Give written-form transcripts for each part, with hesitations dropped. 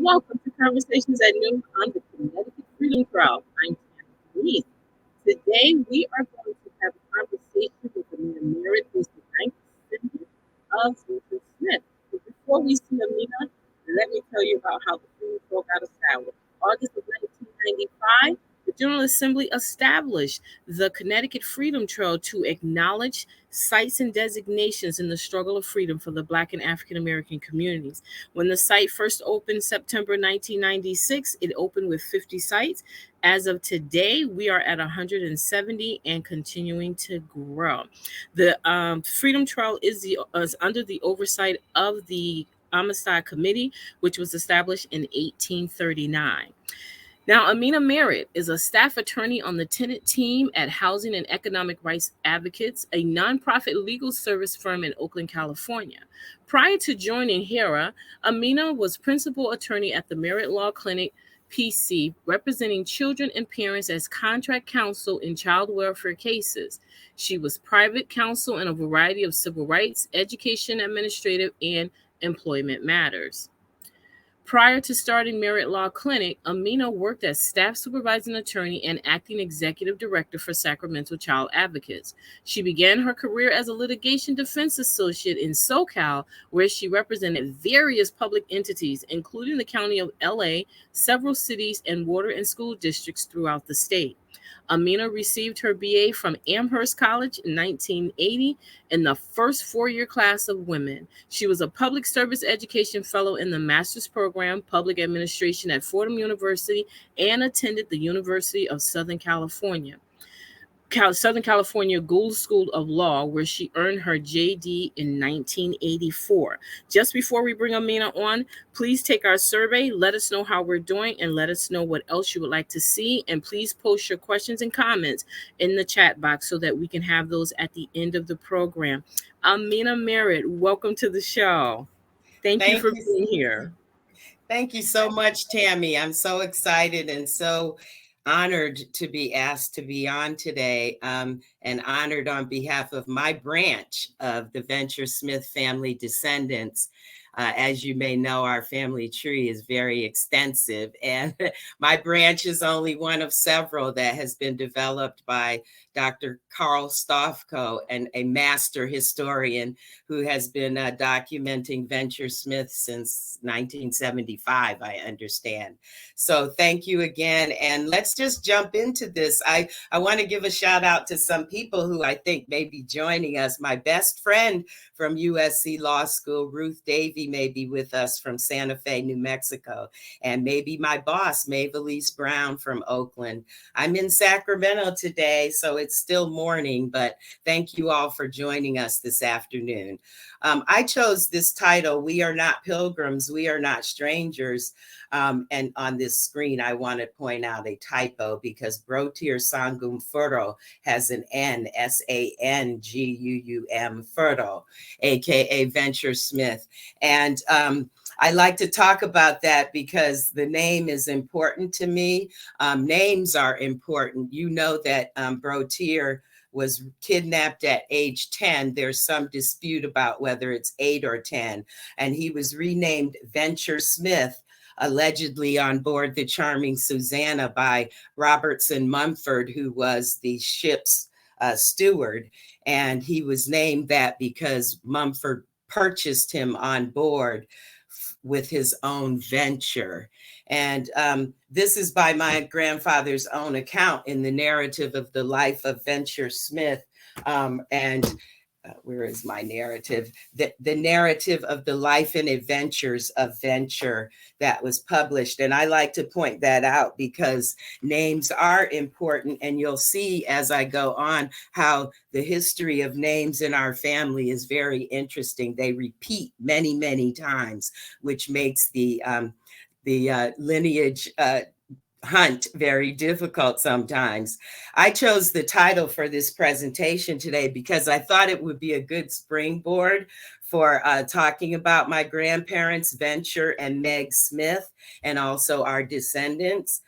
welcome to Conversations at Noon on the Connecticut Freedom Trail. I'm Tammy. Today we are going to have a conversation with Amina Merritt, who's the ninth descendant of Broteer Smith. But before we see Amina, let me tell you about how the Freedom Trail got established. August of 1995, the General Assembly established the Connecticut Freedom Trail to acknowledge sites and designations in the struggle of freedom for the Black and African American communities. When the site first opened September 1996, it opened with 50 sites. As of today, we are at 170 and continuing to grow. The Freedom Trail is under the oversight of the Amistad Committee, which was established in 1839. Now, Amina Merritt is a staff attorney on the tenant team at Housing and Economic Rights Advocates, a nonprofit legal service firm in Oakland, California. Prior to joining HERA, Amina was principal attorney at the Merritt Law Clinic, PC, representing children and parents as contract counsel in child welfare cases. She was private counsel in a variety of civil rights, education, administrative, and employment matters. Prior to starting Merritt Law Clinic, Amina worked as staff supervising attorney and acting executive director for Sacramento Child Advocates. She began her career as a litigation defense associate in SoCal, where she represented various public entities, including the County of LA, several cities, and water and school districts throughout the state. Amina received her BA from Amherst College in 1980 in the first four-year class of women. She was a public service education fellow in the master's program, public administration at Fordham University, and attended the University of Southern California Gould School of Law, where she earned her JD in 1984. Just before we bring Amina on, please take our survey, let us know how we're doing, and let us know what else you would like to see. And please post your questions and comments in the chat box so that we can have those at the end of the program. Amina Merritt, welcome to the show. Thank you for being here. Thank you so much, Tammy. I'm so excited and so honored to be asked to be on today, and honored on behalf of my branch of the Venture Smith family descendants. As you may know, our family tree is very extensive, and my branch is only one of several that has been developed by Dr. Carl Stofko, and a master historian who has been documenting Venture Smith since 1975, I understand. So thank you again. And let's just jump into this. I want to give a shout out to some people who I think may be joining us. My best friend from USC Law School, Ruth Davey, may be with us from Santa Fe, New Mexico. And maybe my boss, Mavelise Brown from Oakland. I'm in Sacramento today, so it's still morning, but thank you all for joining us this afternoon. I chose this title, We Are Not Pilgrims, We Are Not Strangers. And on this screen, I want to point out a typo because Broteer Sangumn Furro has an N, Sanguum, Furro, aka Venture Smith. And I like to talk about that because the name is important to me. Names are important. You know that Broteer was kidnapped at age 10. There's some dispute about whether it's 8 or 10. And he was renamed Venture Smith, allegedly on board the Charming Susanna by Robertson Mumford, who was the ship's steward. And he was named that because Mumford purchased him on board with his own venture. And this is by my grandfather's own account in the narrative of the life of Venture Smith. Where is my narrative? The narrative of the life and adventures of Venture that was published. And I like to point that out because names are important. And you'll see as I go on how the history of names in our family is very interesting. They repeat many, many times, which makes the lineage hunt very difficult sometimes. I chose the title for this presentation today because I thought it would be a good springboard for talking about my grandparents, Venture and Meg Smith, and also our descendants.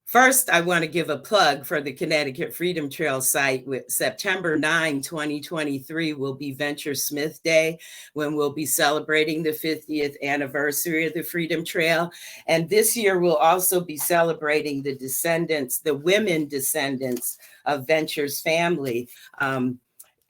First, I want to give a plug for the Connecticut Freedom Trail site. With September 9, 2023 will be Venture Smith Day, when we'll be celebrating the 50th anniversary of the Freedom Trail. And this year we'll also be celebrating the descendants, the women descendants of Venture's family.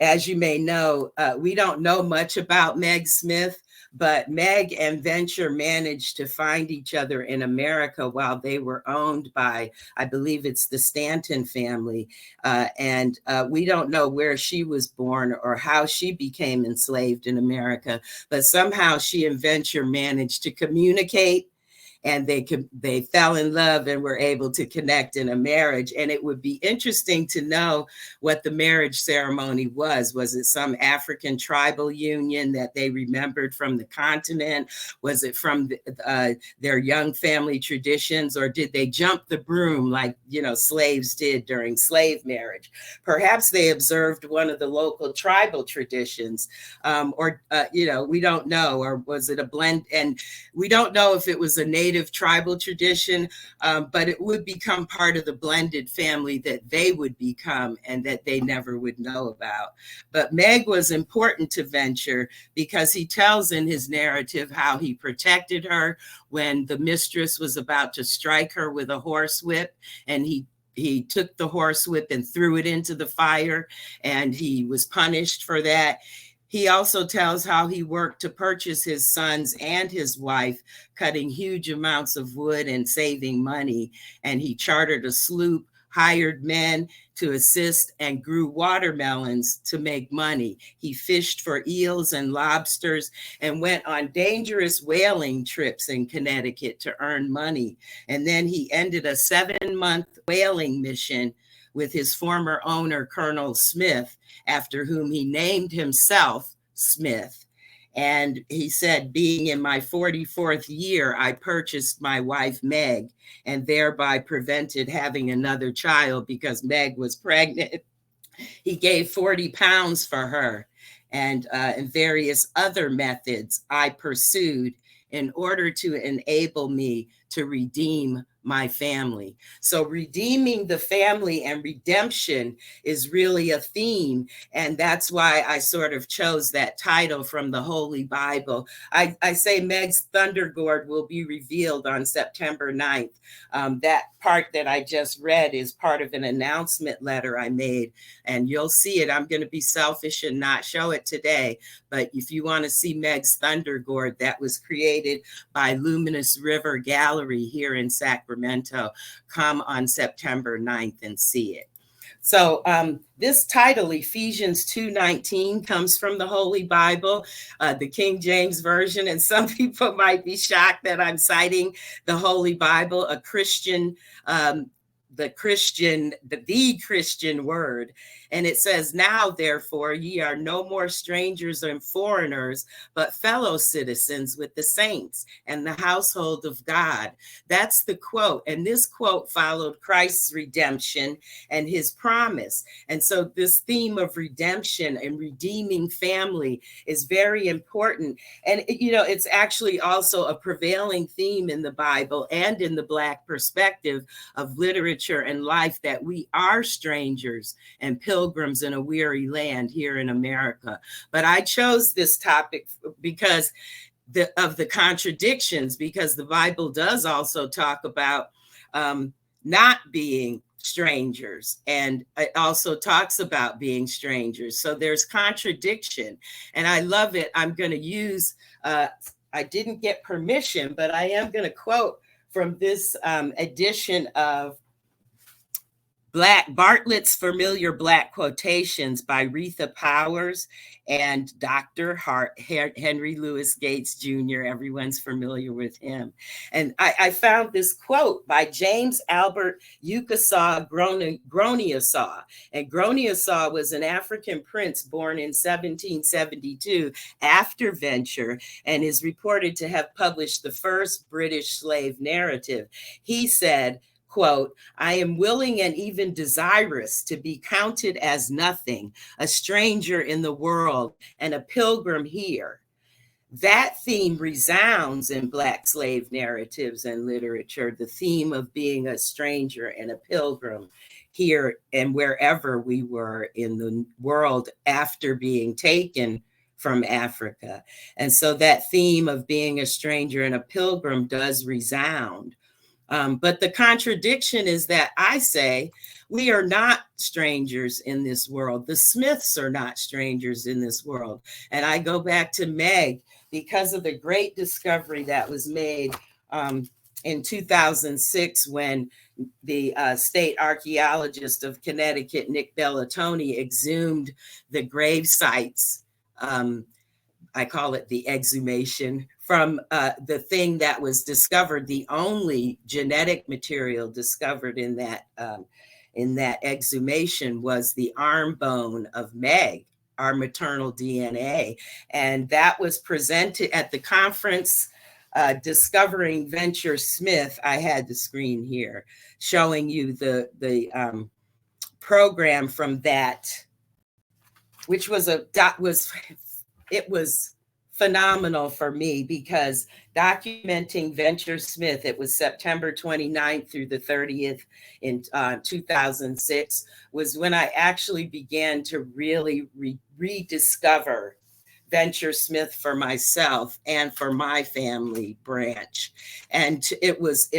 As you may know, we don't know much about Meg Smith, but Meg and Venture managed to find each other in America while they were owned by, I believe it's the Stanton family. And we don't know where she was born or how she became enslaved in America, but somehow she and Venture managed to communicate, and they fell in love and were able to connect in a marriage. And it would be interesting to know what the marriage ceremony was. Was it some African tribal union that they remembered from the continent? Was it from their young family traditions, or did they jump the broom like, slaves did during slave marriage? Perhaps they observed one of the local tribal traditions, or we don't know. Or was it a blend? And we don't know if it was a native tribal tradition, but it would become part of the blended family that they would become and that they never would know about. But Meg was important to Venture because he tells in his narrative how he protected her when the mistress was about to strike her with a horsewhip, and he took the horsewhip and threw it into the fire, and he was punished for that. He also tells how he worked to purchase his sons and his wife, cutting huge amounts of wood and saving money. And he chartered a sloop, hired men to assist, and grew watermelons to make money. He fished for eels and lobsters and went on dangerous whaling trips in Connecticut to earn money. And then he ended a 7-month whaling mission with his former owner, Colonel Smith, after whom he named himself Smith. And he said, being in my 44th year, I purchased my wife, Meg, and thereby prevented having another child because Meg was pregnant. He gave 40 pounds for her, and various other methods I pursued in order to enable me to redeem my family. So redeeming the family and redemption is really a theme. And that's why I sort of chose that title from the Holy Bible. I say Meg's Thunder Gourd will be revealed on September 9th. That part that I just read is part of an announcement letter I made, and you'll see it. I'm going to be selfish and not show it today. But if you want to see Meg's Thunder Gourd, that was created by Luminous River Gallery here in Sacramento. Come on September 9th and see it. So this title, Ephesians 2:19, comes from the Holy Bible, the King James Version. And some people might be shocked that I'm citing the Holy Bible, a Christian, the Christian word. And it says, now, therefore, ye are no more strangers and foreigners, but fellow citizens with the saints and the household of God. That's the quote. And this quote followed Christ's redemption and his promise. And so this theme of redemption and redeeming family is very important. And, it's actually also a prevailing theme in the Bible and in the Black perspective of literature and life, that we are strangers and pilgrims in a weary land here in America. But I chose this topic because of the contradictions, because the Bible does also talk about not being strangers, and it also talks about being strangers. So there's contradiction, and I love it. I'm going to use, I didn't get permission, but I am going to quote from this edition of Bartlett's Familiar Black Quotations by Retha Powers and Dr. Henry Louis Gates Jr. Everyone's familiar with him. And I found this quote by James Albert Ukasaw Groniasaw. And Groniasaw was an African prince born in 1772 after Venture, and is reported to have published the first British slave narrative. He said, quote, I am willing and even desirous to be counted as nothing, a stranger in the world and a pilgrim here. that theme resounds in Black slave narratives and literature, the theme of being a stranger and a pilgrim here and wherever we were in the world after being taken from Africa. And so that theme of being a stranger and a pilgrim does resound. But the contradiction is that I say we are not strangers in this world. The Smiths are not strangers in this world. And I go back to Meg because of the great discovery that was made in 2006 when the state archaeologist of Connecticut, Nick Bellatoni, exhumed the grave sites. I call it the exhumation from the thing that was discovered, the only genetic material discovered in that exhumation was the arm bone of Meg, our maternal DNA. And that was presented at the conference Discovering Venture Smith. I had the screen here showing you the program from that, which was it was phenomenal for me because documenting Venture Smith, it was September 29th through the 30th in 2006, was when I actually began to really rediscover Venture Smith for myself and for my family branch. And it was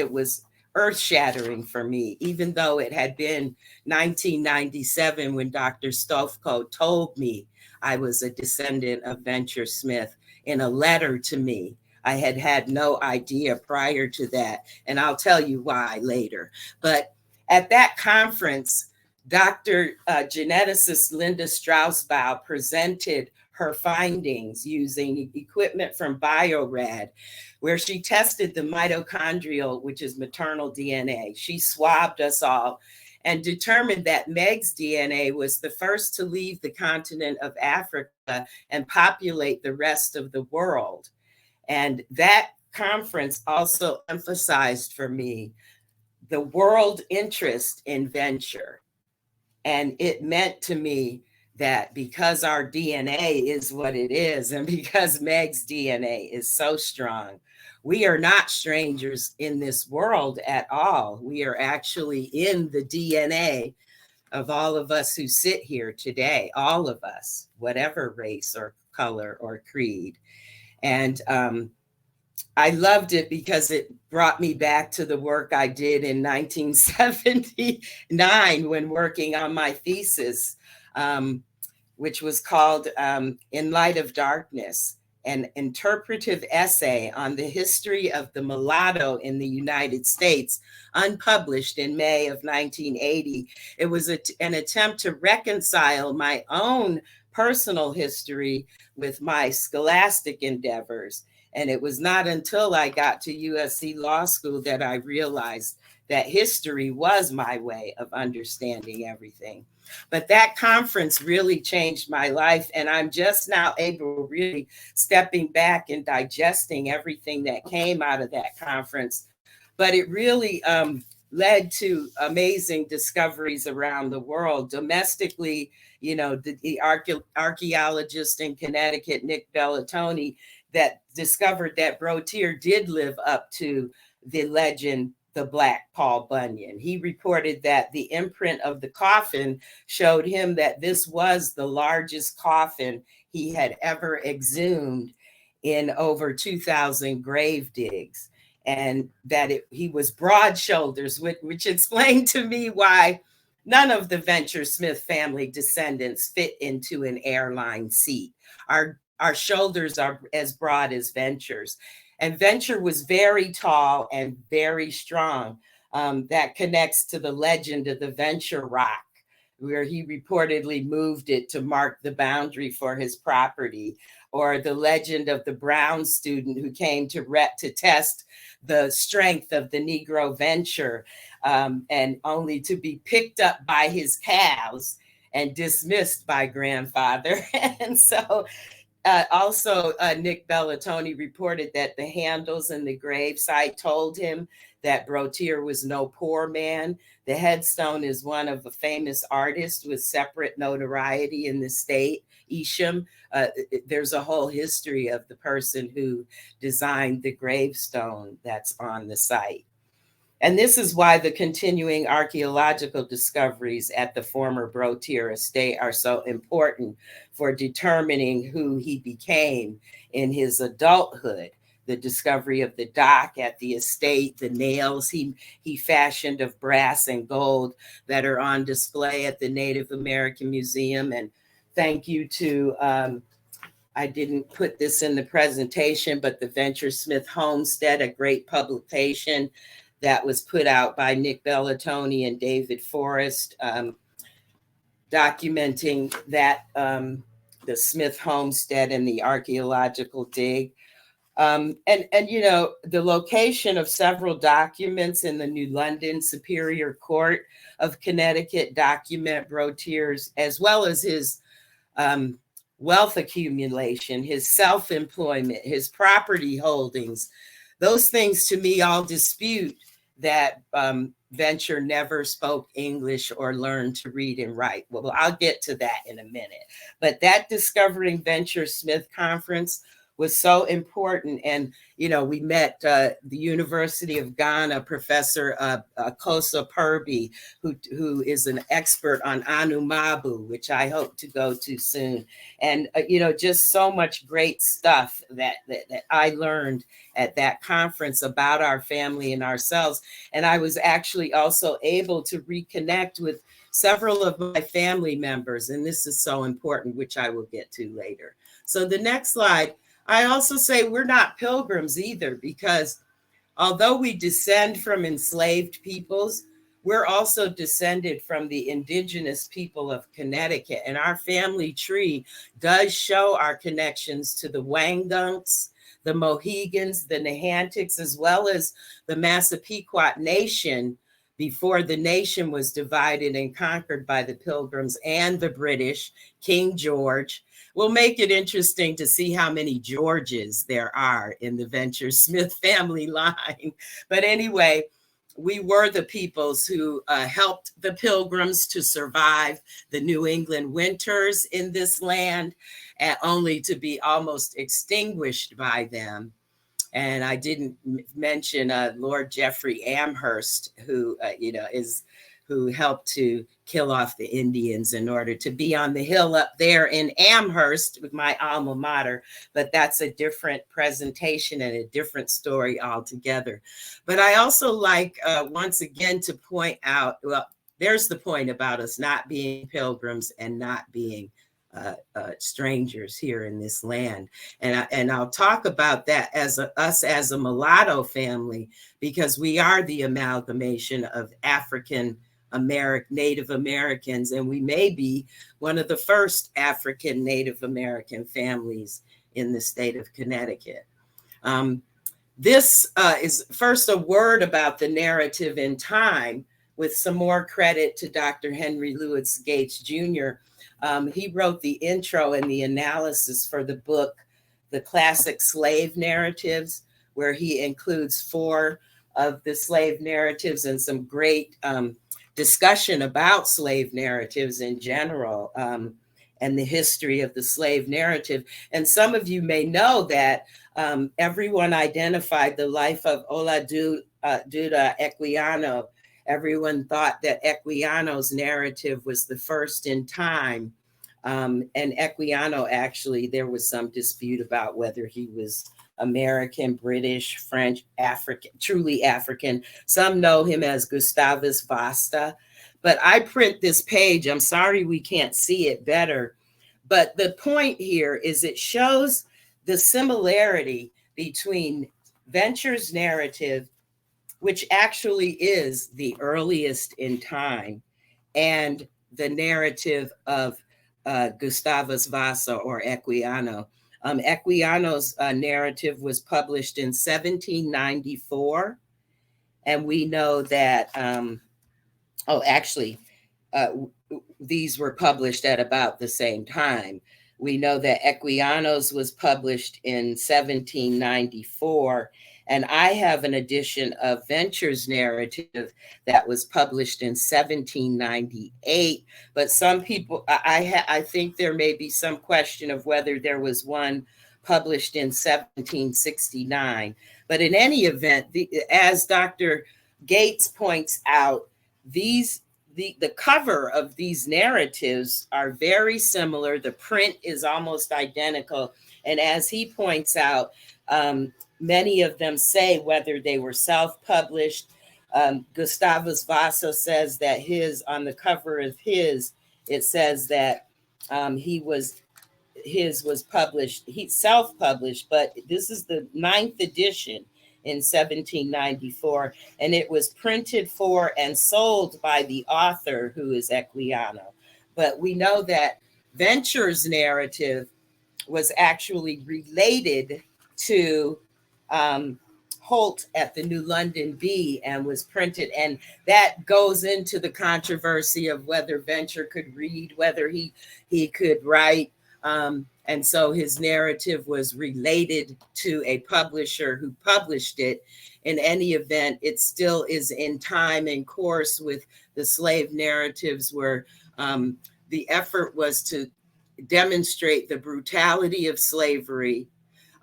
earth-shattering for me, even though it had been 1997 when Dr. Stofko told me I was a descendant of Venture Smith in a letter to me. I had had no idea prior to that, and I'll tell you why later. But at that conference, Dr. geneticist Linda Straussbaugh presented her findings using equipment from Biorad, where she tested the mitochondrial, which is maternal DNA. She swabbed us all and determined that Meg's DNA was the first to leave the continent of Africa and populate the rest of the world. And that conference also emphasized for me the world interest in venture. And it meant to me that because our DNA is what it is, and because Meg's DNA is so strong, we are not strangers in this world at all. We are actually in the DNA of all of us who sit here today, all of us, whatever race or color or creed. And I loved it because it brought me back to the work I did in 1979 when working on my thesis, which was called In Light of Darkness, an interpretive essay on the history of the mulatto in the United States, unpublished in May of 1980. It was an attempt to reconcile my own personal history with my scholastic endeavors. And it was not until I got to USC Law School that I realized that history was my way of understanding everything. But that conference really changed my life. And I'm just now able to really stepping back and digesting everything that came out of that conference. But it really led to amazing discoveries around the world. Domestically, you know, the archaeologist in Connecticut, Nick Bellatoni, that discovered that Broteer did live up to the legend, the Black Paul Bunyan. He reported that the imprint of the coffin showed him that this was the largest coffin he had ever exhumed in over 2,000 grave digs, and that he was broad shoulders, which explained to me why none of the Venture Smith family descendants fit into an airline seat. Our shoulders are as broad as Venture's. And Venture was very tall and very strong. That connects to the legend of the Venture Rock, where he reportedly moved it to mark the boundary for his property, or the legend of the Brown student who came to test the strength of the Negro Venture, and only to be picked up by his calves and dismissed by grandfather. And so also, Nick Bellatoni reported that the handles in the gravesite told him that Broteer was no poor man. The headstone is one of a famous artist with separate notoriety in the state. Isham. There's a whole history of the person who designed the gravestone that's on the site. And this is why the continuing archaeological discoveries at the former Broteer estate are so important for determining who he became in his adulthood. The discovery of the dock at the estate, the nails he fashioned of brass and gold that are on display at the Native American Museum. And thank you to, I didn't put this in the presentation, but the Venture Smith Homestead, a great publication that was put out by Nick Bellatoni and David Forrest, documenting that the Smith Homestead and the archaeological dig. And you know, the location of several documents in the New London Superior Court of Connecticut document Broteer's, as well as his wealth accumulation, his self-employment, his property holdings. Those things to me all dispute that Venture never spoke English or learned to read and write. Well, I'll get to that in a minute. But that Discovering Venture Smith conference was so important. And, you know, we met the University of Ghana professor Kosa Purby, who is an expert on Anumabu, which I hope to go to soon. And, you know, just so much great stuff that I learned at that conference about our family and ourselves. And I was actually also able to reconnect with several of my family members. And this is so important, which I will get to later. So the next slide. I also say we're not pilgrims either, because although we descend from enslaved peoples, we're also descended from the indigenous people of Connecticut. And our family tree does show our connections to the Wangunks, the Mohegans, the Nahantics, as well as the Massapequot Nation before the nation was divided and conquered by the Pilgrims and the British, King George. We'll make it interesting to see how many Georges there are in the Venture Smith family line. But anyway, we were the peoples who helped the Pilgrims to survive the New England winters in this land, and only to be almost extinguished by them. And I didn't mention Lord Jeffrey Amherst, who who helped to kill off the Indians in order to be on the hill up there in Amherst with my alma mater. But that's a different presentation and a different story altogether. But I also like, once again, to point out, well, there's the point about us not being pilgrims and not being strangers here in this land. And I'll talk about that as us as a mulatto family, because we are the amalgamation of African Native Americans, and we may be one of the first African Native American families in the state of Connecticut. This is first a word about the narrative in time, with some more credit to Dr. Henry Louis Gates Jr. He wrote the intro and the analysis for the book, The Classic Slave Narratives, where he includes 4 of the slave narratives and some great discussion about slave narratives in general, and the history of the slave narrative. And some of you may know that everyone identified the life of Oladuda Equiano. Everyone thought that Equiano's narrative was the first in time. And Equiano, actually, there was some dispute about whether he was American, British, French, African, truly African. Some know him as Gustavus Vasta. But I print this page. I'm sorry we can't see it better. But the point here is it shows the similarity between Venture's narrative, which actually is the earliest in time, and the narrative of Gustavus Vasa or Equiano. Equiano's narrative was published in 1794. And we know that, these were published at about the same time. We know that Equiano's was published in 1794. And I have an edition of Venture's narrative that was published in 1798. But some people, I think there may be some question of whether there was one published in 1769. But in any event, as Dr. Gates points out, the cover of these narratives are very similar. The print is almost identical. And as he points out, many of them say whether they were self-published. Gustavus Vasa says that on the cover of his, it says that his was published, he self-published, but this is the 9th edition in 1794, and it was printed for and sold by the author, who is Equiano. But we know that Venture's narrative was actually related to Holt at the New London Bee and was printed. And that goes into the controversy of whether Venture could read, whether he could write. And so his narrative was related to a publisher who published it. In any event, it still is in time and course with the slave narratives, where the effort was to demonstrate the brutality of slavery,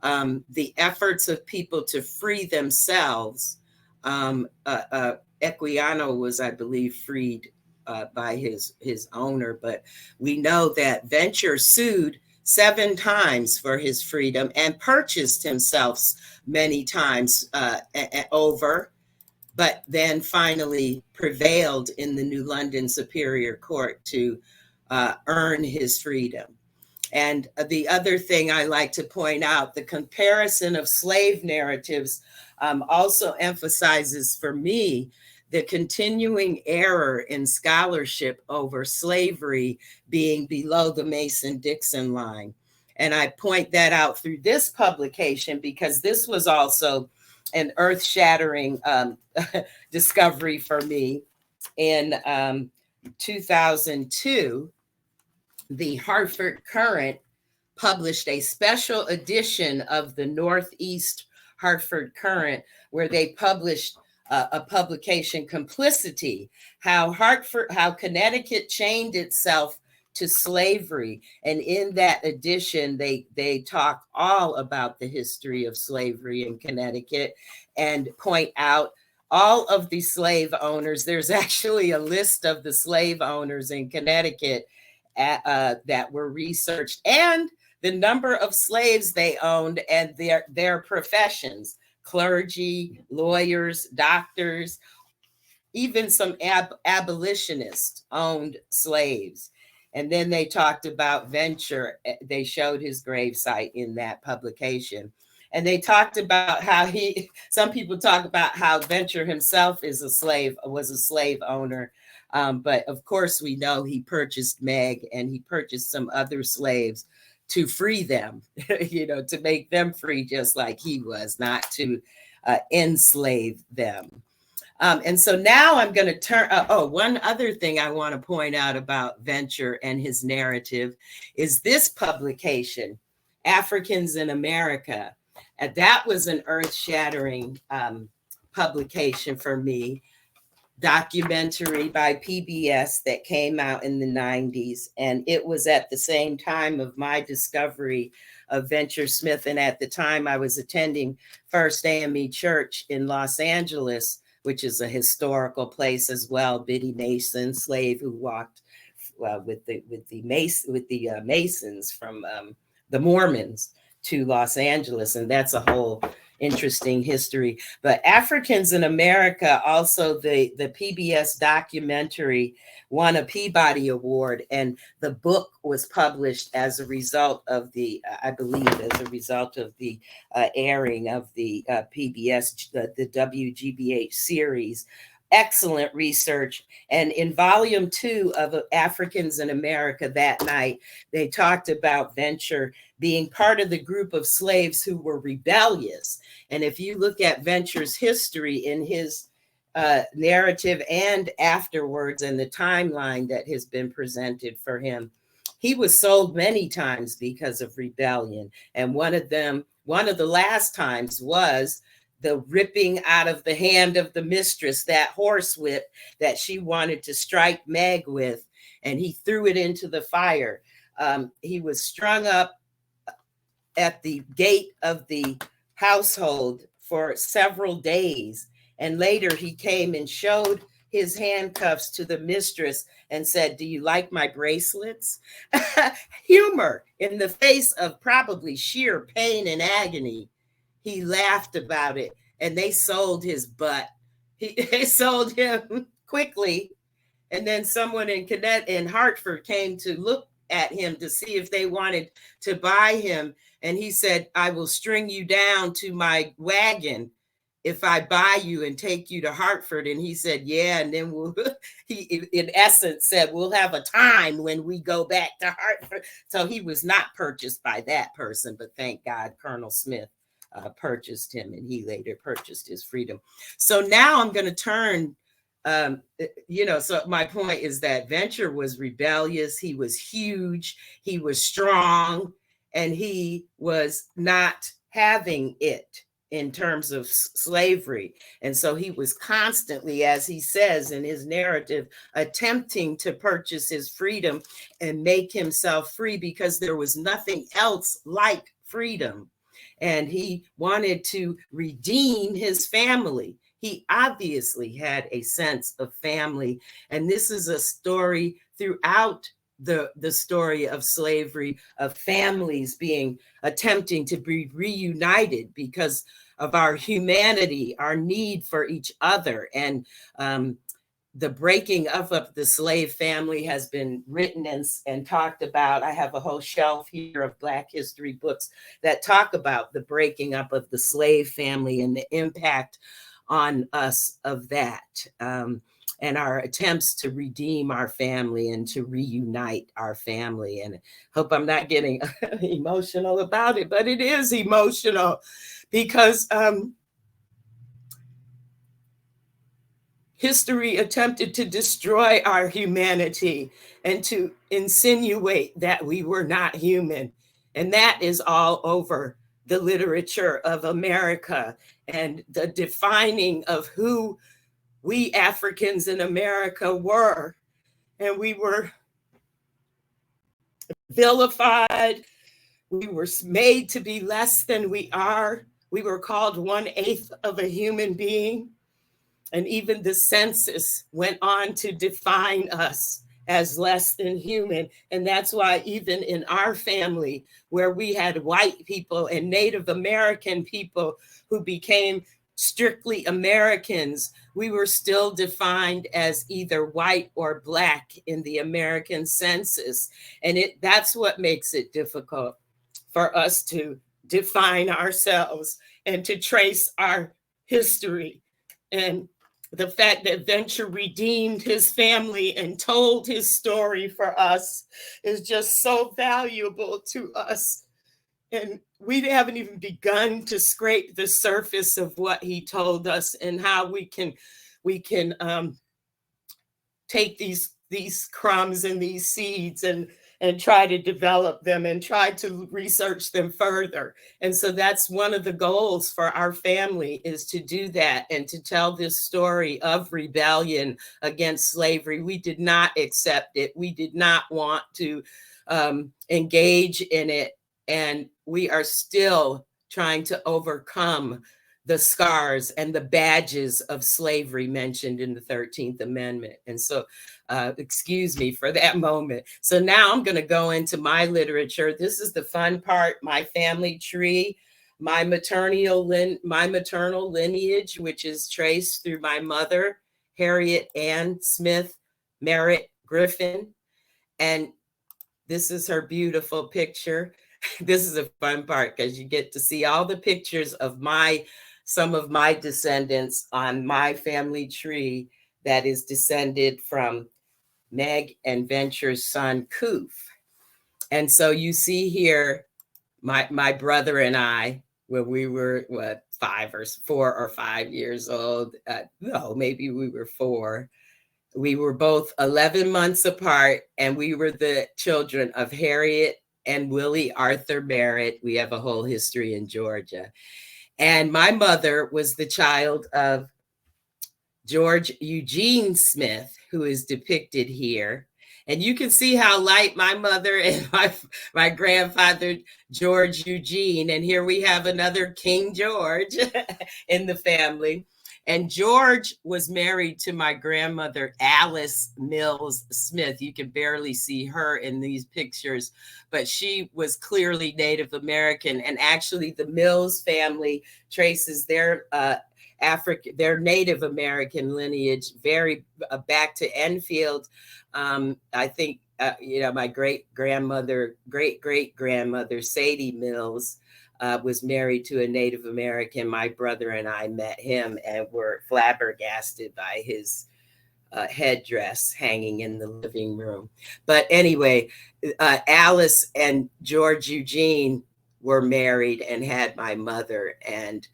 the efforts of people to free themselves. Equiano was, I believe, freed by his owner, but we know that Venture sued 7 times for his freedom and purchased himself many times over, but then finally prevailed in the New London Superior Court to earn his freedom. And the other thing I like to point out, the comparison of slave narratives also emphasizes for me the continuing error in scholarship over slavery being below the Mason-Dixon line. And I point that out through this publication because this was also an earth-shattering discovery for me. In 2002, the Hartford Courant published a special edition of the Northeast Hartford Courant, where they published a publication, Complicity, how Connecticut chained itself to slavery. And in that edition, they talk all about the history of slavery in Connecticut and point out all of the slave owners. There's actually a list of the slave owners in Connecticut that were researched, and the number of slaves they owned and their professions: clergy, lawyers, doctors, even some abolitionists owned slaves. And then they talked about Venture. They showed his gravesite in that publication. And they talked about how some people talk about how Venture himself was a slave owner. But of course, we know he purchased Meg and he purchased some other slaves to free them, to make them free just like he was, not to enslave them. And so now I'm going to turn. One other thing I want to point out about Venture and his narrative is this publication, Africans in America. And that was an earth-shattering publication for me. Documentary by PBS that came out in the 90s. And it was at the same time of my discovery of Venture Smith. And at the time I was attending First AME Church in Los Angeles, which is a historical place as well. Biddy Mason, slave who walked with the Masons from the Mormons to Los Angeles. And that's a whole interesting history. But Africans in America, also the PBS documentary won a Peabody Award, and the book was published as a result of the airing of the PBS, the WGBH series. Excellent research. And in volume 2 of Africans in America that night, they talked about Venture being part of the group of slaves who were rebellious. And if you look at Venture's history in his narrative and afterwards, and the timeline that has been presented for him, he was sold many times because of rebellion. And one of the last times was the ripping out of the hand of the mistress, that horsewhip that she wanted to strike Meg with, and he threw it into the fire. He was strung up at the gate of the household for several days. And later he came and showed his handcuffs to the mistress and said, "Do you like my bracelets?" Humor in the face of probably sheer pain and agony. He laughed about it, and they sold his butt. They sold him quickly. And then someone in Connecticut, in Hartford, came to look at him to see if they wanted to buy him. And he said, "I will string you down to my wagon if I buy you and take you to Hartford." And he said, "Yeah." And then he, in essence, said, "We'll have a time when we go back to Hartford." So he was not purchased by that person, but thank God Colonel Smith purchased him, and he later purchased his freedom. So now I'm going to turn, so my point is that Venture was rebellious. He was huge. He was strong, and he was not having it in terms of slavery. And so he was constantly, as he says in his narrative, attempting to purchase his freedom and make himself free, because there was nothing else like freedom. And he wanted to redeem his family. He obviously had a sense of family. And this is a story throughout the story of slavery, of families attempting to be reunited because of our humanity, our need for each other. And the breaking up of the slave family has been written and talked about. I have a whole shelf here of Black history books that talk about the breaking up of the slave family and the impact on us of that, and our attempts to redeem our family and to reunite our family. And I hope I'm not getting emotional about it, but it is emotional because history attempted to destroy our humanity and to insinuate that we were not human. And that is all over the literature of America and the defining of who we Africans in America were. And we were vilified. We were made to be less than we are. We were called 1/8 of a human being. And even the census went on to define us as less than human. And that's why even in our family, where we had white people and Native American people who became strictly Americans, we were still defined as either white or Black in the American census. And that's what makes it difficult for us to define ourselves and to trace our history. And the fact that Venture redeemed his family and told his story for us is just so valuable to us. And we haven't even begun to scrape the surface of what he told us and how we can take these crumbs and these seeds and try to develop them and try to research them further. And so that's one of the goals for our family, is to do that and to tell this story of rebellion against slavery. We did not accept it. We did not want to engage in it. And we are still trying to overcome the scars and the badges of slavery mentioned in the 13th Amendment. And so, excuse me for that moment. So now I'm going to go into my literature. This is the fun part, my family tree, my maternal lineage, which is traced through my mother, Harriet Ann Smith Merritt Griffin. And this is her beautiful picture. This is a fun part because you get to see all the pictures of some of my descendants on my family tree that is descended from Meg and Venture's son, Koof. And so you see here, my brother and I, when we were, 4 or 5 years old. No, maybe we were 4. We were both 11 months apart, and we were the children of Harriet and Willie Arthur Merritt. We have a whole history in Georgia. And my mother was the child of George Eugene Smith, who is depicted here. And you can see how light my mother and my grandfather, George Eugene. And here we have another King George in the family. And George was married to my grandmother, Alice Mills Smith. You can barely see her in these pictures, but she was clearly Native American. And actually, the Mills family traces their their Native American lineage very back to Enfield. I think, my great grandmother, Sadie Mills, was married to a Native American. My brother and I met him and were flabbergasted by his headdress hanging in the living room. But anyway, Alice and George Eugene were married and had my mother. And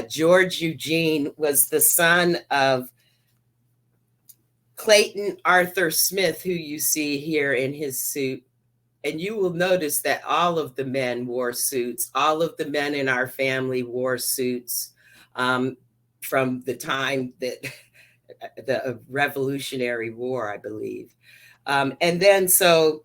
George Eugene was the son of Clayton Arthur Smith, who you see here in his suit. And you will notice that all of the men wore suits. All of the men in our family wore suits from the time that the Revolutionary War, I believe. And then so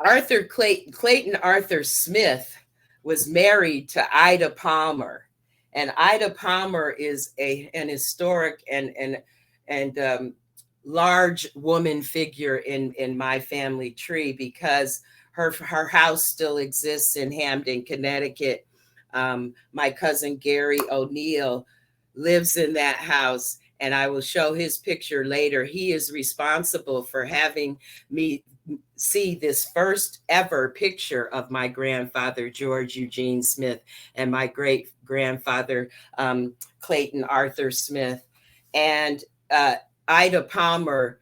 Clayton Arthur Smith was married to Ida Palmer. And Ida Palmer is an historic and large woman figure in my family tree, because her house still exists in Hamden, Connecticut. My cousin Gary O'Neill lives in that house, and I will show his picture later. He is responsible for having me see this first ever picture of my grandfather, George Eugene Smith, and my great grandfather, Clayton Arthur Smith. And Ida Palmer,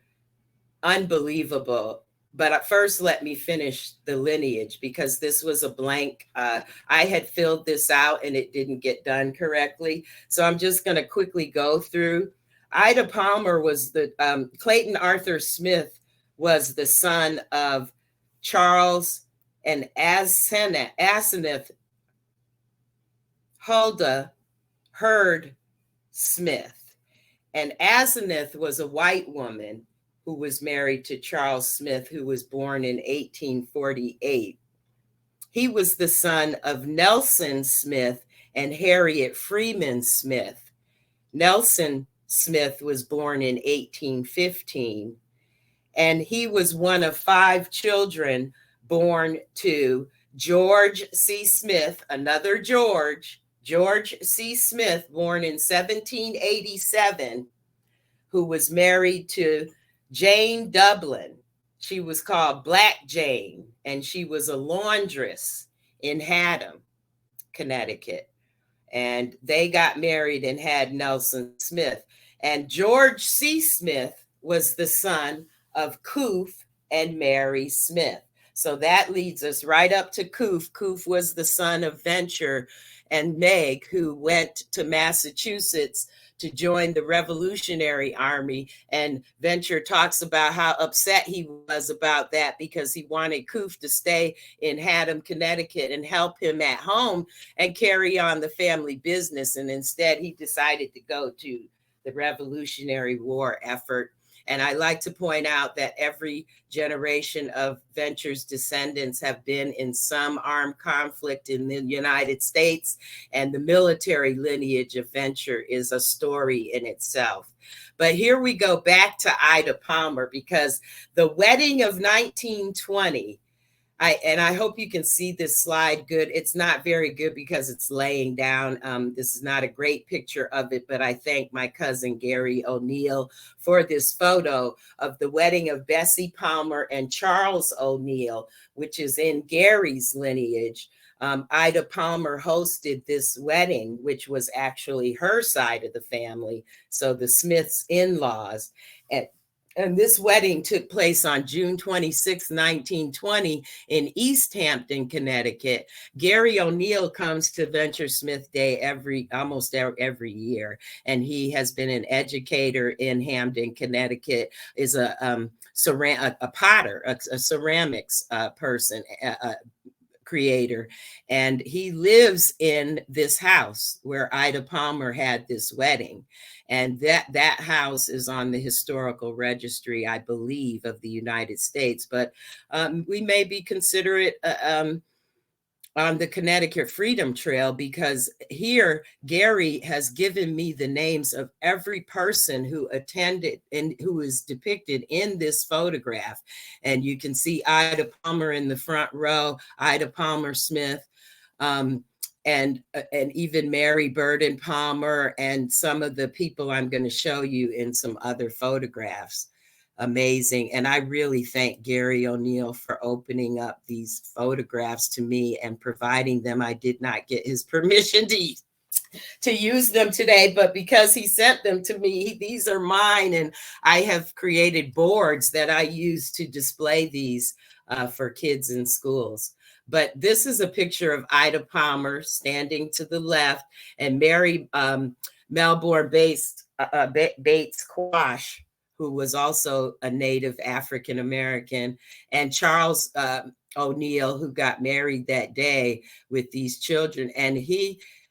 unbelievable. But first, let me finish the lineage, because this was a blank. I had filled this out and it didn't get done correctly. So I'm just going to quickly go through. Ida Palmer was Clayton Arthur Smith was the son of Charles and Asenath Huldah Hurd Smith. And Asenath was a white woman who was married to Charles Smith, who was born in 1848. He was the son of Nelson Smith and Harriet Freeman Smith. Nelson Smith was born in 1815, and he was one of 5 children born to George C. Smith, another George C. Smith, born in 1787, who was married to Jane Dublin. She was called Black Jane, and she was a laundress in Haddam, Connecticut. And they got married and had Nelson Smith. And George C. Smith was the son of Coof and Mary Smith. So that leads us right up to Coof. Coof was the son of Venture and Meg, who went to Massachusetts to join the Revolutionary Army. And Venture talks about how upset he was about that, because he wanted Coof to stay in Haddam, Connecticut and help him at home and carry on the family business. And instead he decided to go to the Revolutionary War effort. And I like to point out that every generation of Venture's descendants have been in some armed conflict in the United States, and the military lineage of Venture is a story in itself. But here we go back to Ida Palmer, because the wedding of 1920, I hope you can see this slide good. It's not very good because it's laying down. This is not a great picture of it, but I thank my cousin Gary O'Neill for this photo of the wedding of Bessie Palmer and Charles O'Neill, which is in Gary's lineage. Ida Palmer hosted this wedding, which was actually her side of the family, so the Smiths' in-laws. And this wedding took place on June 26, 1920 in East Hampton, Connecticut. Gary O'Neill comes to Venture Smith Day almost every year, and he has been an educator in Hamden, Connecticut, is a potter, a ceramics person, creator. And he lives in this house where Ida Palmer had this wedding. And that house is on the historical registry, I believe, of the United States. But we may be considerate on the Connecticut Freedom Trail, because here Gary has given me the names of every person who attended and who is depicted in this photograph. And you can see Ida Palmer in the front row, Ida Palmer Smith, and even Mary Burden Palmer, and some of the people I'm going to show you in some other photographs. Amazing. And I really thank Gary O'Neill for opening up these photographs to me and providing them. I did not get his permission to use them today, but because he sent them to me, these are mine. And I have created boards that I use to display these for kids in schools. But this is a picture of Ida Palmer standing to the left, and Mary Melbourne Bates Quash, who was also a native African American, and Charles O'Neill, who got married that day with these children. And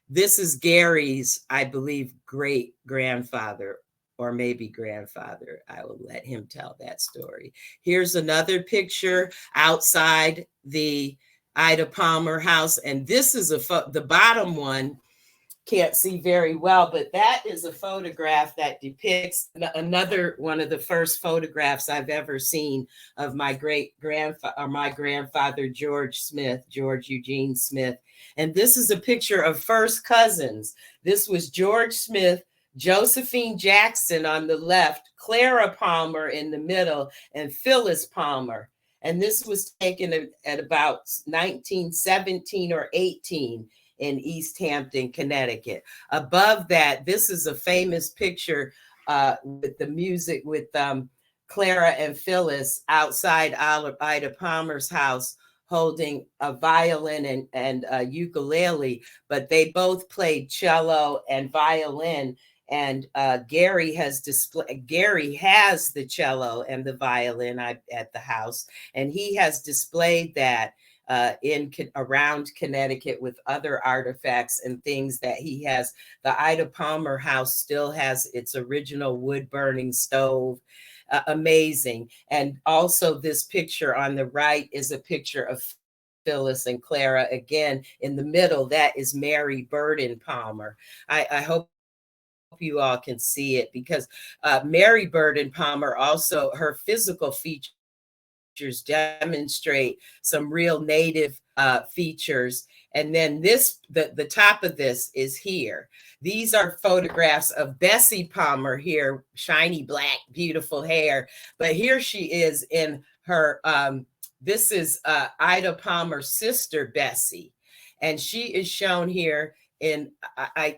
this is Gary's, I believe, great grandfather, or maybe grandfather. I will let him tell that story. Here's another picture outside the Ida Palmer house. And this is the bottom one can't see very well, but that is a photograph that depicts another one of the first photographs I've ever seen of my grandfather, George Eugene Smith. And this is a picture of first cousins. This was George Smith, Josephine Jackson on the left, Clara Palmer in the middle, and Phyllis Palmer. And this was taken at about 1917 or 18 in East Hampton, Connecticut. Above that, this is a famous picture with the music with Clara and Phyllis outside Ida Palmer's house, holding a violin and a ukulele, but they both played cello and violin. And Gary has the cello and the violin at the house, and he has displayed that around Connecticut with other artifacts and things that he has. The Ida Palmer house still has its original wood burning stove. Amazing. And also this picture on the right is a picture of Phyllis and Clara. Again, in the middle, that is Mary Burden Palmer. I hope you all can see it, because Mary Burden Palmer, also her physical features demonstrate some real native features. And then the top of this is here. These are photographs of Bessie Palmer here, shiny black, beautiful hair. But here she is in her, this is Ida Palmer's sister, Bessie. And she is shown here in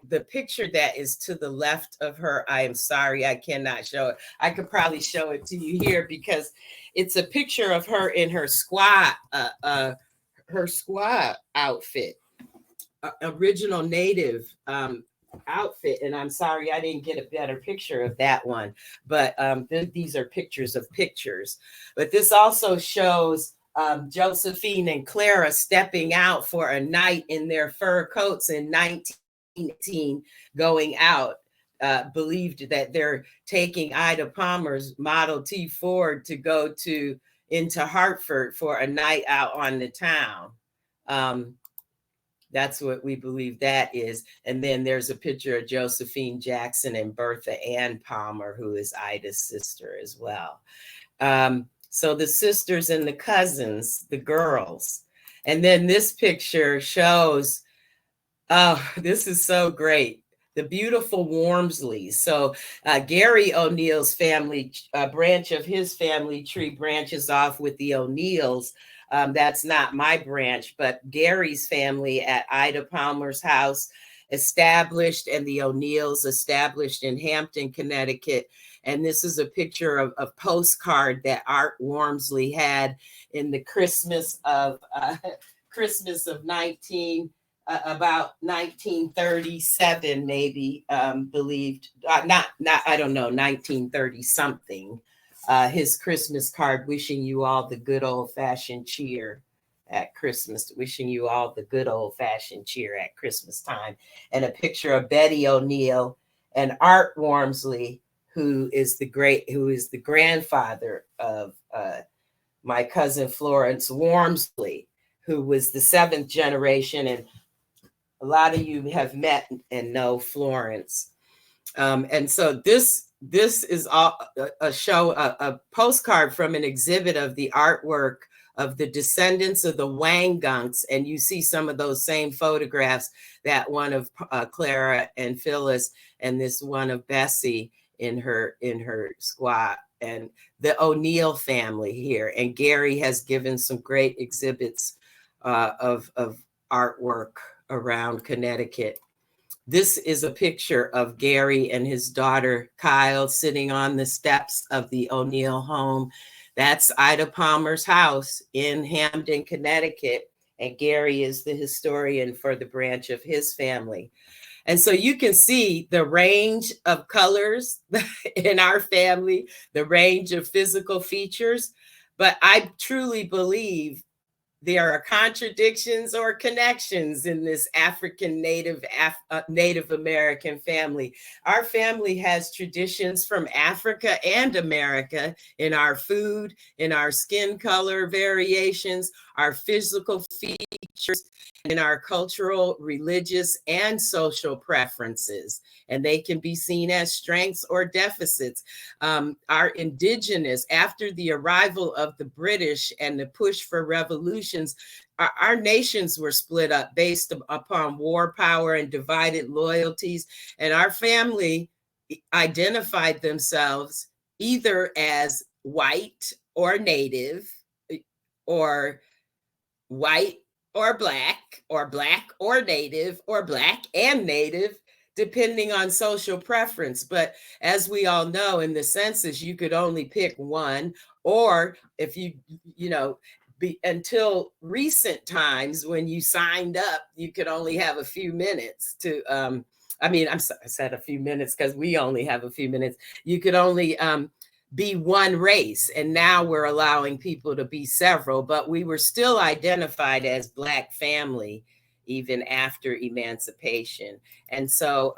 the picture that is to the left of her. I am sorry, I cannot show it. I could probably show it to you here, because it's a picture of her in her squaw outfit, original native outfit. And I'm sorry I didn't get a better picture of that one. But these are pictures of pictures. But this also shows Josephine and Clara stepping out for a night in their fur coats in 1918, going out. Believed that they're taking Ida Palmer's Model T Ford to go into Hartford for a night out on the town. That's what we believe that is. And then there's a picture of Josephine Jackson and Bertha Ann Palmer, who is Ida's sister as well. So the sisters and the cousins, the girls. And then this picture shows, oh, this is so great, the beautiful Wormsleys. So Gary O'Neill's family, branch of his family tree branches off with the O'Neills. That's not my branch, but Gary's family at Ida Palmer's house established, and the O'Neills established in Hampton, Connecticut. And this is a picture of a postcard that Art Wormsley had in the Christmas of 1937, maybe, believed, not, I don't know, 1930 something. His Christmas card wishing you all the good old fashioned cheer at Christmas, wishing you all the good old-fashioned cheer at Christmas time. And a picture of Betty O'Neill and Art Wormsley, who is the grandfather of my cousin Florence Wormsley, who was the 7th generation. And a lot of you have met and know Florence. And so this is a postcard from an exhibit of the artwork of the descendants of the Wangunks. And you see some of those same photographs, that one of Clara and Phyllis, and this one of Bessie in her squat, and the O'Neill family here. And Gary has given some great exhibits of artwork around Connecticut. This is a picture of Gary and his daughter Kyle sitting on the steps of the O'Neill home. That's Ida Palmer's house in Hamden, Connecticut. And Gary is the historian for the branch of his family. And so you can see the range of colors in our family, the range of physical features. But I truly believe there are contradictions or connections in this African Native American family. Our family has traditions from Africa and America in our food, in our skin color variations, our physical features, in our cultural, religious, and social preferences. And they can be seen as strengths or deficits. Our indigenous, after the arrival of the British and the push for revolutions, our nations were split up based upon war power and divided loyalties. And our family identified themselves either as white or native, or white or black or native, or black and native, depending on social preference. But as we all know, in the census, you could only pick one, or if until recent times when you signed up, you could only have a few minutes to, I said a few minutes because we only have a few minutes. You could only be one race, and now we're allowing people to be several, but we were still identified as Black family even after emancipation. And so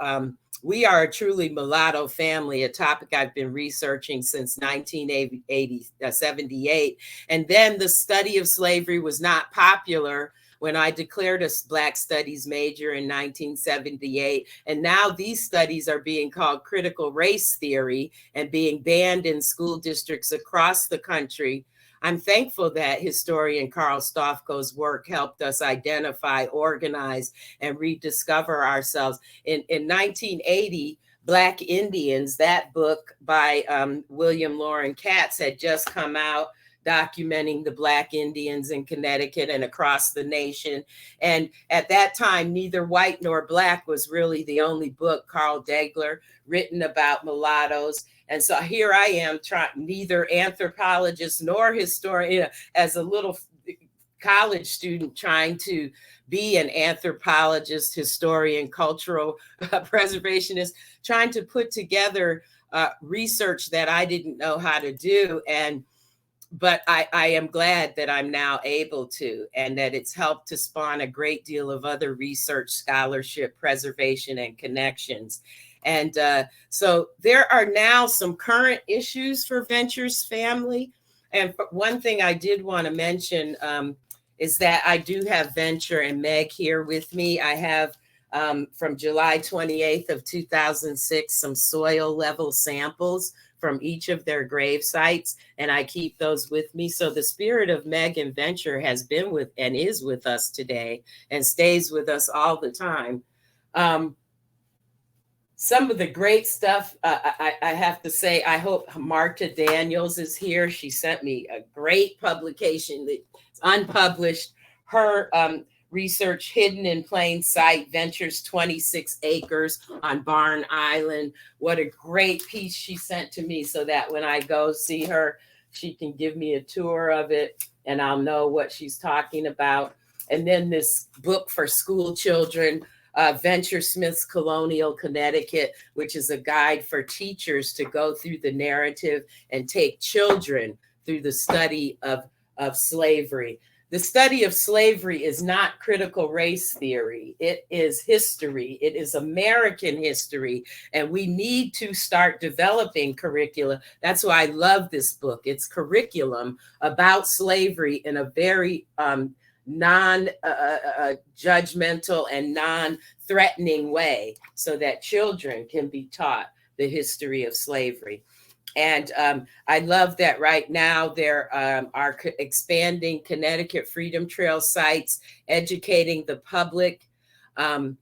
we are a truly mulatto family, a topic I've been researching since 1978. And then the study of slavery was not popular when I declared a Black Studies major in 1978. And now these studies are being called critical race theory and being banned in school districts across the country. I'm thankful that historian Carl Stofko's work helped us identify, organize, and rediscover ourselves. In 1980, Black Indians, that book by William Loren Katz had just come out, documenting the Black Indians in Connecticut and across the nation. And at that time, neither white nor Black was really the only book, Carl Degler, written about mulattoes. And so here I am, neither anthropologist nor historian, as a little college student trying to be an anthropologist, historian, cultural preservationist, trying to put together research that I didn't know how to do. But I am glad that I'm now able to, and that it's helped to spawn a great deal of other research, scholarship, preservation, and connections. And so there are now some current issues for Venture's family. And one thing I did want to mention is that I do have Venture and Meg here with me. I have from July 28th of 2006, some soil level samples from each of their grave sites, and I keep those with me. So the spirit of Meg and Venture has been with and is with us today and stays with us all the time. Some of the great stuff, I have to say, I hope Marta Daniels is here. She sent me a great publication that's unpublished. Her research, Hidden in Plain Sight, Ventures 26 Acres on Barn Island. What a great piece she sent to me, so that when I go see her, she can give me a tour of it and I'll know what she's talking about. And then this book for school children, Venture Smith's Colonial Connecticut, which is a guide for teachers to go through the narrative and take children through the study of slavery. the study of slavery is not critical race theory. It is history. It is American history. And we need to start developing curricula. That's why I love this book. It's curriculum about slavery in a very non-judgmental and non-threatening way, so that children can be taught the history of slavery. And I love that right now there are expanding Connecticut Freedom Trail sites, educating the public. One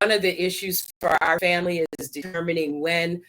of the issues for our family is determining when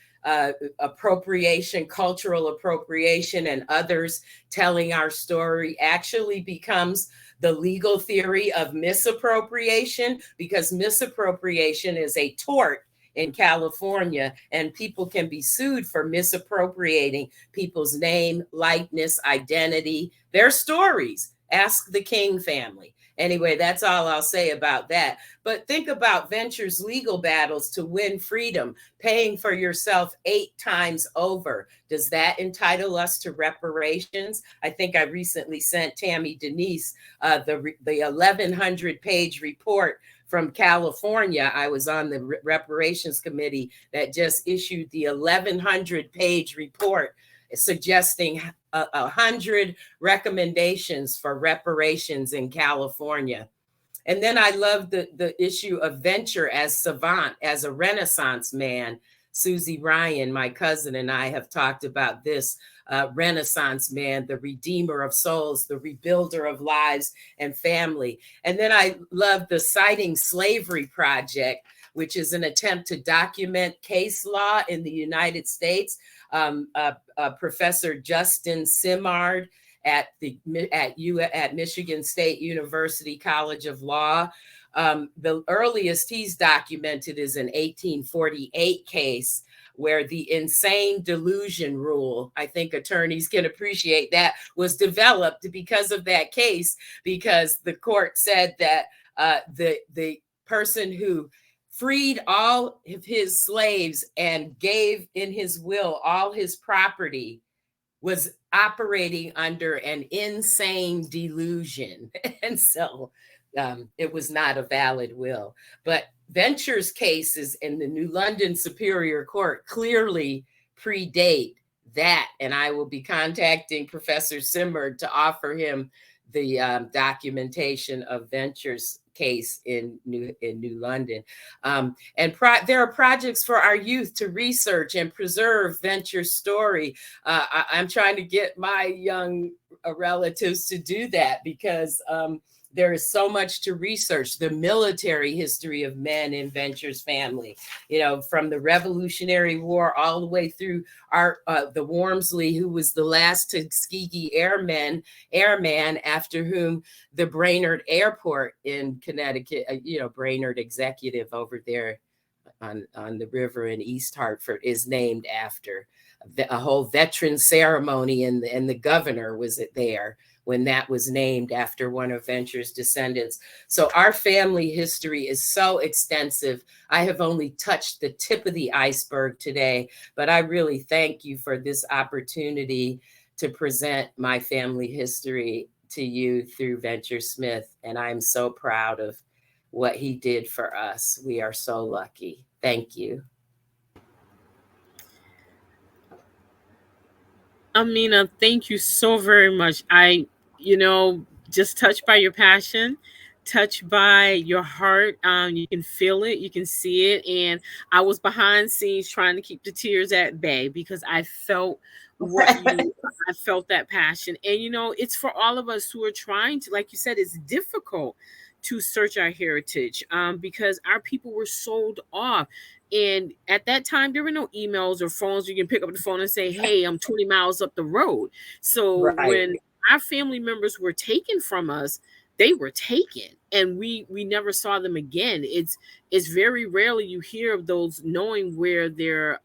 appropriation, cultural appropriation, and others telling our story actually becomes the legal theory of misappropriation, because misappropriation is a tort in California, and people can be sued for misappropriating people's name, likeness, identity, their stories. Ask the King family. Anyway, that's all I'll say about that. But think about Venture's legal battles to win freedom, paying for yourself 8 times over. Does that entitle us to reparations? I think I recently sent Tammy Denise the 1,100-page report from California. I was on the reparations committee that just issued the 1,100-page report suggesting 100 recommendations for reparations in California. And then I love the issue of Venture as savant, as a Renaissance man. Susie Ryan, my cousin, and I have talked about this Renaissance man, the redeemer of souls, the rebuilder of lives and family. And then I love the Citing Slavery Project, which is an attempt to document case law in the United States. Professor Justin Simard at Michigan State University College of Law. The earliest he's documented is an 1848 case where the insane delusion rule, I think attorneys can appreciate that, was developed because of that case, because the court said that the person who freed all of his slaves and gave in his will all his property was operating under an insane delusion. And so it was not a valid will. But Venture's cases in the New London Superior Court clearly predate that. And I will be contacting Professor Simard to offer him the documentation of Venture's case in New London. There are projects for our youth to research and preserve Venture's story. I'm trying to get my young relatives to do that, because there is so much to research. The military history of men in Venture's family, from the Revolutionary War all the way through the Wormsley, who was the last Tuskegee airman, after whom the Brainerd Airport in Connecticut, Brainerd Executive over there on the river in East Hartford, is named after. A whole veteran ceremony, and the governor was there when that was named after one of Venture's descendants. So our family history is so extensive. I have only touched the tip of the iceberg today, but I really thank you for this opportunity to present my family history to you through Venture Smith. And I'm so proud of what he did for us. We are so lucky. Thank you. Amina, thank you so very much. Just touched by your passion, touched by your heart. You can feel it, you can see it. And I was behind scenes trying to keep the tears at bay, because I felt I felt that passion. And, it's for all of us who are trying to, like you said, it's difficult to search our heritage, because our people were sold off. And at that time, there were no emails or phones. You can pick up the phone and say, hey, I'm 20 miles up the road. So when our family members were taken from us, they were taken, and we never saw them again. It's very rarely you hear of those knowing where their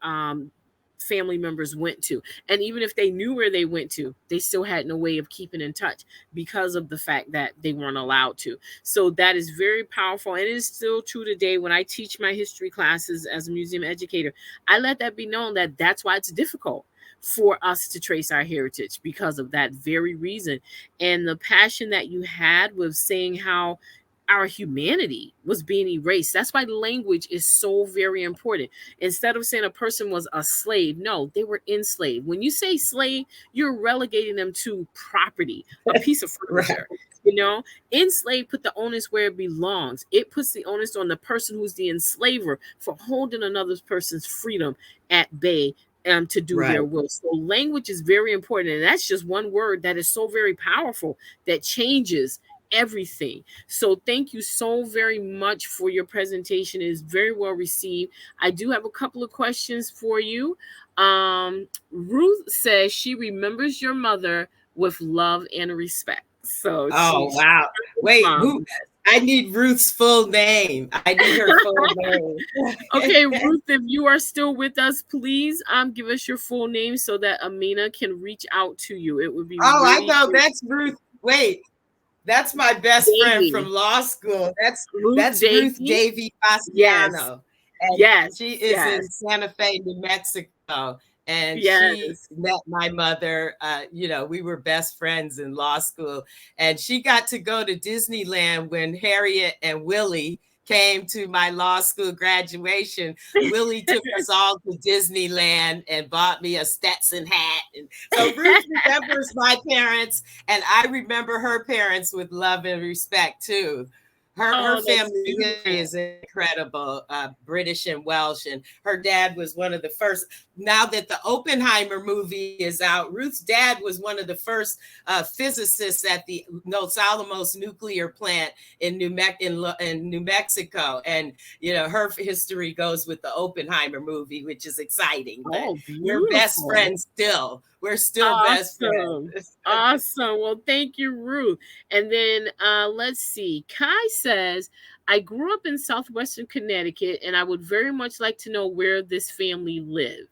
family members went to. And even if they knew where they went to, they still had no way of keeping in touch, because of the fact that they weren't allowed to. So that is very powerful. And it is still true today. When I teach my history classes as a museum educator, I let that be known that that's why it's difficult for us to trace our heritage because of that very reason. And the passion that you had with saying how our humanity was being erased. That's why language is so very important. Instead of saying a person was a slave, no, they were enslaved. When you say slave, you're relegating them to property, a piece of Right. furniture. You know, enslaved put the onus where it belongs. It puts the onus on the person who's the enslaver for holding another person's freedom at bay, to do Right. their will. So language is very important, and that's just one word that is so very powerful that changes everything. So thank you so very much for your presentation. It is very well received. I do have a couple of questions for you. Ruth says she remembers your mother with love and respect. So Oh, she wow. Wait, mom. who? I need Ruth's full name. I need her full name. Okay, Ruth, if you are still with us, please give us your full name so that Amina can reach out to you. It would be Oh, I really know. great. That's Ruth. Wait, that's my best friend from Davy. law school. Ruth That's Ruth Davy. Davy Yes. Fastiano. And Yes. she is in Yes. Santa Fe, New Mexico. And she Yes. met my mother. We were best friends in law school. And she got to go to Disneyland when Harriet and Willie came to my law school graduation. Willie took us all to Disneyland and bought me a Stetson hat. And so Ruth remembers my parents, and I remember her parents with love and respect too. Her Oh, that's family history beautiful. is incredible, British and Welsh, and her dad was one of the first. Now that the Oppenheimer movie is out, Ruth's dad was one of the first physicists at the Los Alamos nuclear plant in New Mexico, and her history goes with the Oppenheimer movie, which is exciting. But Oh, we're best beautiful. friends still. We're still best Awesome. friends. Awesome. Well, thank you, Ruth. And then let's see. Kai says, I grew up in southwestern Connecticut, and I would very much like to know where this family lived.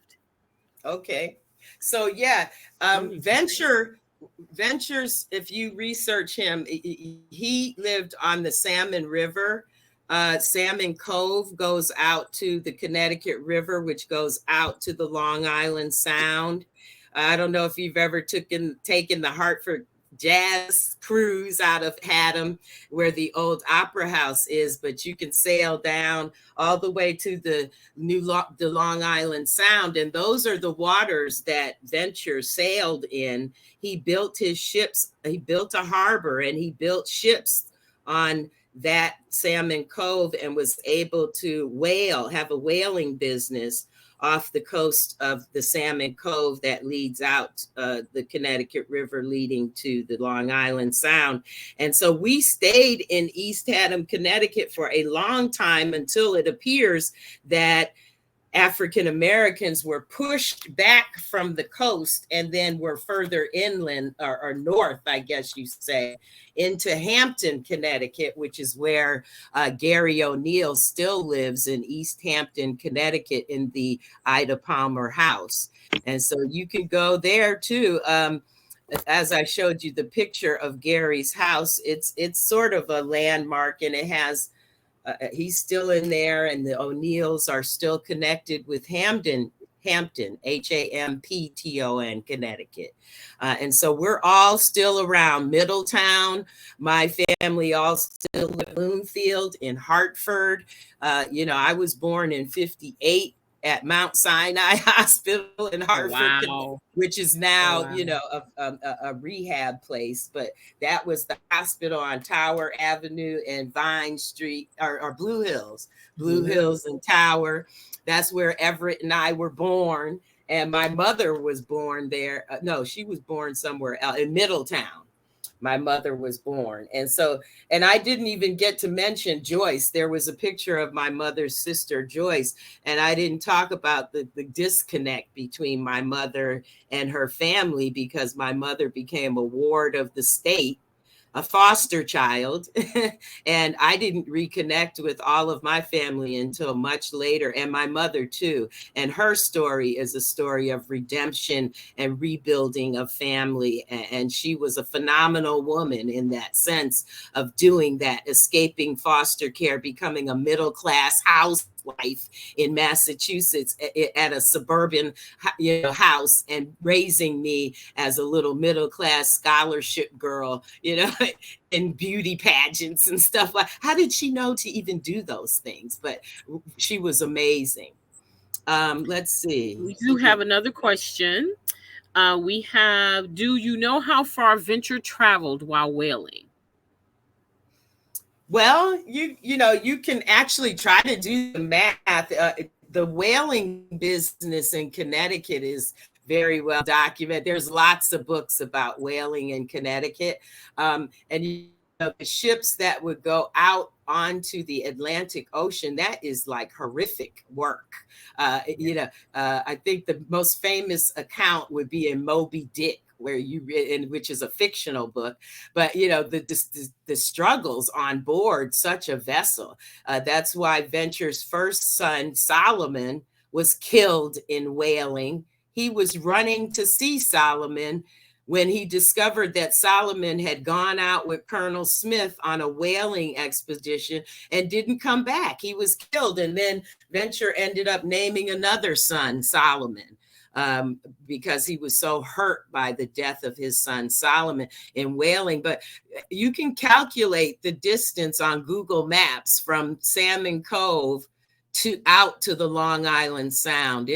Okay. So yeah, Really? Ventures, if you research him, he lived on the Salmon River. Salmon Cove goes out to the Connecticut River, which goes out to the Long Island Sound. I don't know if you've ever taken the Hartford Jazz cruise out of Haddam, where the old Opera House is, but you can sail down all the way to the Long Island Sound, and those are the waters that Venture sailed in. He built his ships. He built a harbor, and he built ships on that Salmon Cove, and was able to have a whaling business off the coast of the Salmon Cove that leads out the Connecticut River, leading to the Long Island Sound. And so we stayed in East Haddam, Connecticut for a long time, until it appears that African Americans were pushed back from the coast and then were further inland, or north, I guess you say, into Hampton, Connecticut, which is where Gary O'Neill still lives, in East Hampton, Connecticut, in the Ida Palmer house. And so you can go there too. As I showed you the picture of Gary's house, it's sort of a landmark, and it has he's still in there, and the O'Neills are still connected with Hampton, Hampton, Connecticut. And so we're all still around Middletown. My family all still live in Bloomfield, in Hartford. I was born in 58 at Mount Sinai Hospital in Hartford, Wow. which is Oh, now, wow. a rehab place. But that was the hospital on Tower Avenue and Vine Street, or Blue Hills and Tower. That's where Everett and I were born. And my mother was born there. No, she was born somewhere else, in Middletown. My mother was born. And I didn't even get to mention Joyce. There was a picture of my mother's sister, Joyce, and I didn't talk about the disconnect between my mother and her family, because my mother became a ward of the state, a foster child, and I didn't reconnect with all of my family until much later, and my mother too. And her story is a story of redemption and rebuilding of family, and she was a phenomenal woman in that sense of doing that, escaping foster care, becoming a middle class house life in Massachusetts at a suburban, house, and raising me as a little middle class scholarship girl, in beauty pageants and stuff like. How did she know to even do those things? But she was amazing. Let's see. We do have another question. We have, do you know how far Venture traveled while whaling? Well, you can actually try to do the math. The whaling business in Connecticut is very well documented. There's lots of books about whaling in Connecticut, and the ships that would go out onto the Atlantic Ocean, that is like horrific work. I think the most famous account would be in Moby Dick, where which is a fictional book, but the struggles on board such a vessel. That's why Venture's first son, Solomon, was killed in whaling. He was running to see Solomon when he discovered that Solomon had gone out with Colonel Smith on a whaling expedition and didn't come back. He was killed, and then Venture ended up naming another son Solomon, because he was so hurt by the death of his son Solomon in whaling. But you can calculate the distance on Google Maps from Salmon Cove out to the Long Island Sound.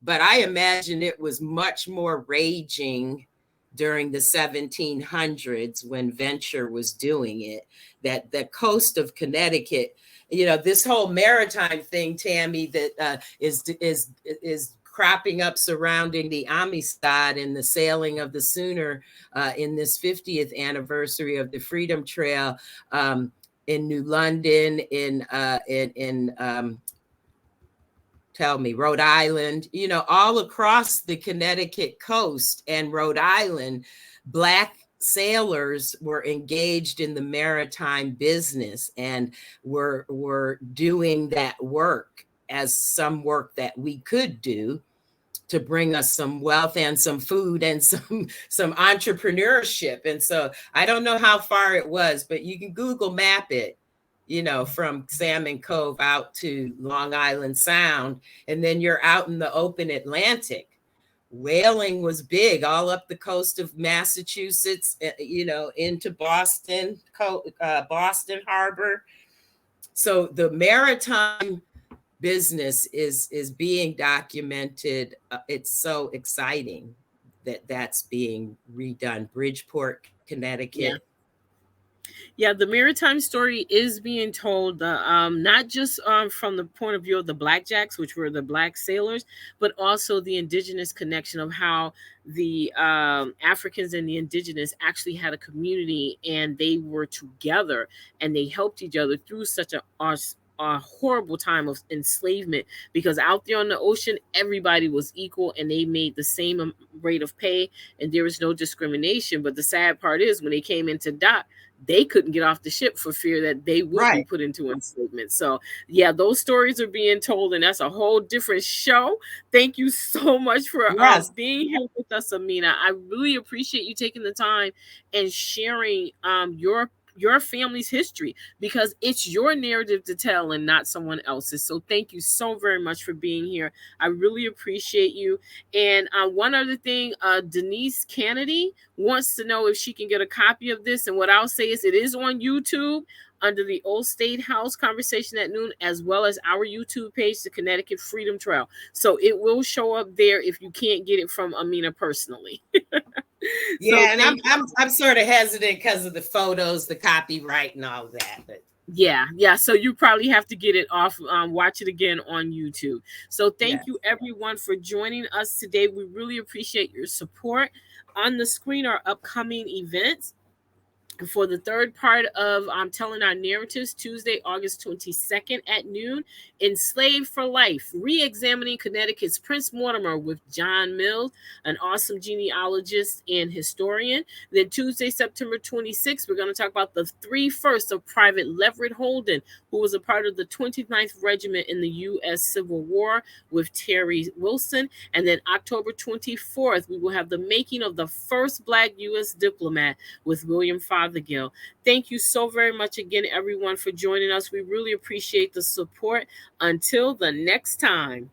But I imagine it was much more raging during the 1700s when Venture was doing it. That the coast of Connecticut, this whole maritime thing, Tammy, that is cropping up surrounding the Amistad and the sailing of the Sooner in this 50th anniversary of the Freedom Trail, in New London, in Rhode Island, all across the Connecticut coast and Rhode Island, Black sailors were engaged in the maritime business and were doing that work as some work that we could do to bring us some wealth and some food and some entrepreneurship. And so I don't know how far it was, but you can Google map it, from Salmon Cove out to Long Island Sound, and then you're out in the open Atlantic. Whaling was big all up the coast of Massachusetts, into Boston, Boston Harbor. So the maritime business is being documented. It's so exciting that that's being redone. Bridgeport, Connecticut. Yeah, the maritime story is being told, not just from the point of view of the Blackjacks, which were the Black sailors, but also the indigenous connection of how the Africans and the indigenous actually had a community, and they were together and they helped each other through such a horrible time of enslavement, because out there on the ocean everybody was equal and they made the same rate of pay and there was no discrimination. But the sad part is, when they came into dock, they couldn't get off the ship for fear that they would be put into enslavement. So yeah, those stories are being told, and that's a whole different show. Thank you so much for being here with us, Amina. I really appreciate you taking the time and sharing your family's history, because it's your narrative to tell and not someone else's. So thank you so very much for being here. I really appreciate you. And one other thing, Denise Kennedy wants to know if she can get a copy of this. And what I'll say is, it is on YouTube under the Old State House Conversation at Noon, as well as our YouTube page, the Connecticut Freedom Trail. So it will show up there if you can't get it from Amina personally. Yeah, so, and I'm sort of hesitant because of the photos, the copyright, and all that. But yeah. So you probably have to get it off, watch it again on YouTube. So thank you everyone for joining us today. We really appreciate your support. On the screen are upcoming events. For the third part of Telling Our Narratives, Tuesday, August 22nd at noon, Enslaved for Life, Re-examining Connecticut's Prince Mortimer with John Mills, an awesome genealogist and historian. Then Tuesday, September 26th, we're going to talk about the three firsts of Private Leverett Holden, who was a part of the 29th Regiment in the U.S. Civil War, with Terry Wilson. And then October 24th, we will have the making of the first Black U.S. diplomat with William Father Abigail. Thank you so very much again, everyone, for joining us. We really appreciate the support. Until the next time.